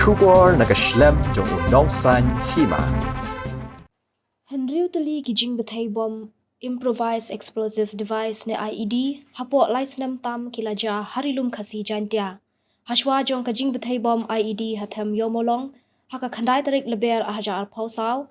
Kubor nakaslem jong unongsan Hima. Hynriew Tylli ki Jingbthei bom improvised explosive device ne IED hapo lai Snem tam kilaja Rilum Khasi Jaiñtia. Hashwa jong ka Jingbthei bom IED hathem yomolong haka khandai tarik leber ahajar phausaw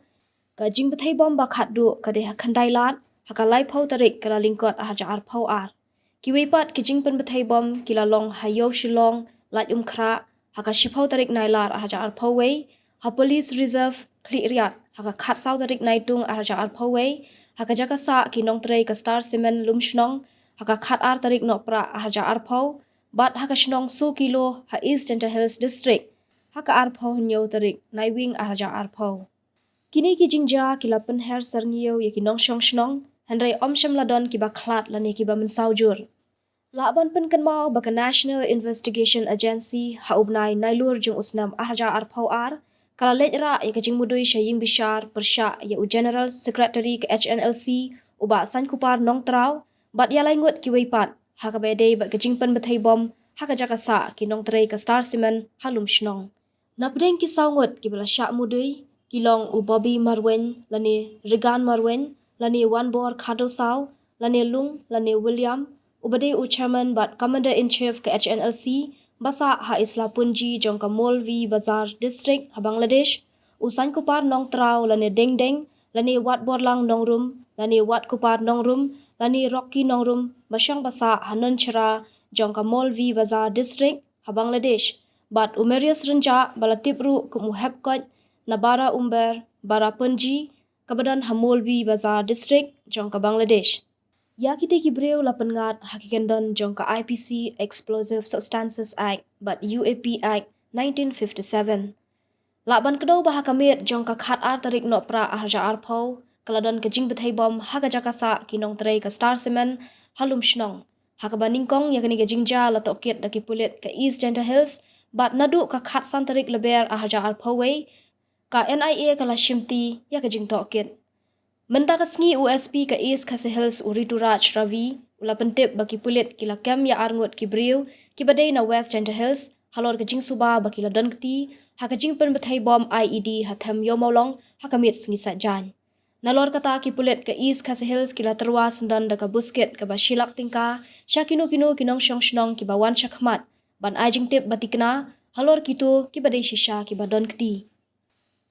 ka Jingbthei bom ba khatdu ka de khandai lat haka lai phau tarik kala lingkot ahajar phau ar. Kiwipat ki Jingbthei bom kilalong hayo shilong lat khra haka shipau tarik nailar ahajar phau wei ha police reserve kliat haka khat sau tarik naitung ahajar phau wei haka jaka sa kinong trei ka star cement lum shnong haka khat ar tarik nopra ahajar phau bat haka shnong so kilo ha East Jaiñtia Hills district haka ar phau nyo tarik naiwing ahajar phau kini ki Jaiñtia kilapen her sarngiyo yakinong shong shnong Hynriew omsham ladon kiba klat lani kiba mensaujur Laban penkenmau baka National Investigation Agency haubnai nailur jung usnam ahajar phau ar kala lejra ya kajing mudui syaying bishar persya ya u General Secretary ke HNLC uba san kupar nong trau bat ya laingut ki weipat haka bede bat kajing pen bethai bom haka jaka sa ki nong trei ka star cement halum shnong napdeng ki saungut ki bala syak mudui kilong u Bobby Marwen lani Regan Marwen lani one bor khado saw lani lung lani William ubade u chairman but commander-in-chief ke HNLC basa ha isla punji jong ka Molvi Bazar district ha Bangladesh usan kupar nong trau lani deng deng lani wat borlang nong rum lani wat kupar nong rum lani rocky nong rum masyang basa hanon chera jong ka Molvi Bazar district ha Bangladesh but umerius renja balatipru kumuhep kot nabara umber bara punji kabadan ha Molvi Bazar district jong ka Bangladesh Ya kita kibreu lapan ngat hakikendon jong ka IPC Explosive Substances Act but UAP Act 1957. Laban kedau bah kamit jong ka khat ar tarik no pra ahajar phau kaladon ka Jingbthei bom haka jakasa kinong trei ka star cement halum shnong. Haka baningkong yakni ka Jaiñtia latokit daki pulit ka East Jaiñtia Hills but nadu ka khat san tarik leber ahajar phau wei ka NIA kala shimti ya ka Jingtokit. Menta ka sngi USP ka East Khasi Hills uritu Raj Ravi ula pentip baki pulit kila kem ya arngut ki briu ki badai na West Jaiñtia Hills halor ka Jingsuba baki la donkti haka Jingpen bethai bom IED hathem yomolong haka mit sngi sajan nalor kata ki pulit ka East Khasi Hills kila terwa sendan da ka busket ka bashilak tingka syakino kino kinong shong shnong ki bawan shakmat ban ajing tip batikna halor kitu ki badai shisha ki badonkti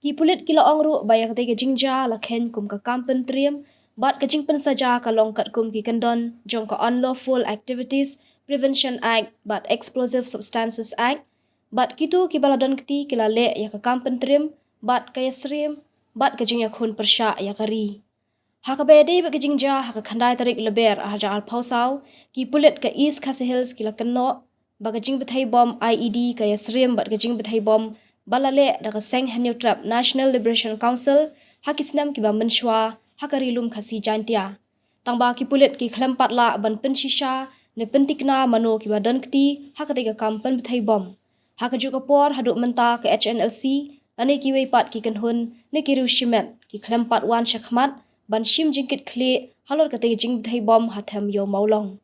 Ki pulit kila ongru bayak te ke Jaiñtia la khen kum ka kampen triam bat ka Jingpen saja ka longkat kum ki kendon jong ka Unlawful Activities Prevention Act but Explosive Substances Act bat kitu ki baladon kti kila le ya ka kampen triam bat ka yasrim bat ka Jaiñtia khun persya ya kari haka bede ba ka Jaiñtia haka khandai tarik leber ahajar phausaw ki pulit ka East Khasi Hills kila kenno ba ka Jingbthei bom IED ka yasrim bat ka Jingbthei bom balale daga seng Hynriew trap National Liberation Council haki Snem ki ba menshwa haka Rilum Khasi Jaiñtia tangba ki pulit ki klempat la ban penshisha ne pentikna mano ki ba donkti haka tega kampen bethai bom haka juga por haduk menta ke HNLC lane ki weipat ki kenhun ne ki rushimet ki klempat wan shakmat ban shim jingkit khle halor ka tega Jingbthei bom hathem yo maulong